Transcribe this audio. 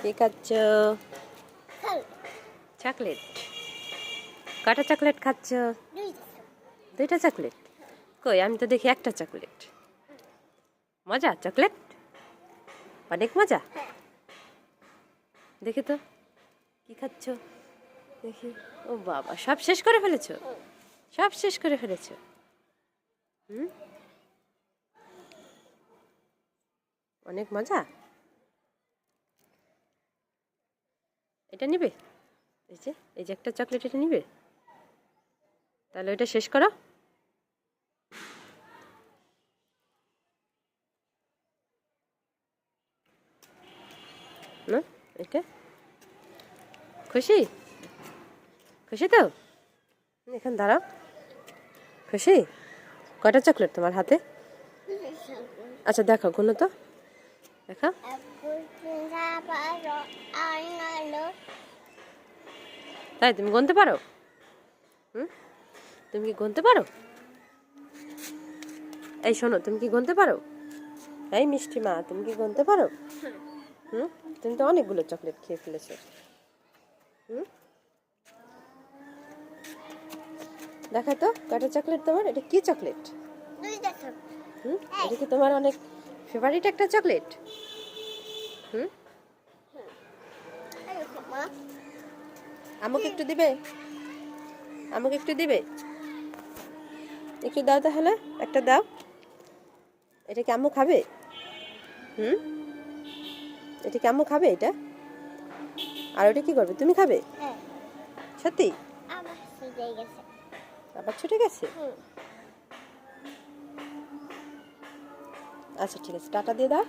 কি খাচ্ছ? চকলেট। কটা চকলেট খাচ্ছ? দুইটা চকলেট। কই আমি তো দেখি একটা চকলেট। মজা চকলেট? অনেক মজা। দেখি তো কি খাচ্ছ দেখি। ও বাবা, সব শেষ করে ফেলেছো? সব শেষ করে ফেলেছো? অনেক মজা। এটা নিবে? এই যে একটা চকলেট, এটা নিবে? তাহলে এটা শেষ করো। না এটা খুশি? খুশি তো? এখানে দাঁড়াও। খুশি? কয়টা চকলেট তোমার হাতে? আচ্ছা দেখো, গুনো তো, দেখো। তাই তুমি গুনতে পারো? তুমি কি গুনতে পারো? এই শোনো, তুমি কি গুনতে পারো? এই মিষ্টি মা, তুমি কি গুনতে পারো? তুমি তো অনেকগুলো চকলেট খেয়ে ফেলেছো। দেখা তো কয়টা চকলেট তোমার। এটা কি চকলেট? এটা কি তোমার অনেক ফেভারিট একটা চকলেট? আমাকে একটু দিবে? আমাকে একটু দিবে? একটু দাও তাহলে, একটা দাও। এটা কি আম্মু খাবে? এটা কি আম্মু খাবে এটা? আর ওটা কি করবে? তুমি খাবে? সত্যি? আবার ছুটে গেছে? আচ্ছা ঠিক আছে, টাটা দিয়ে দাও।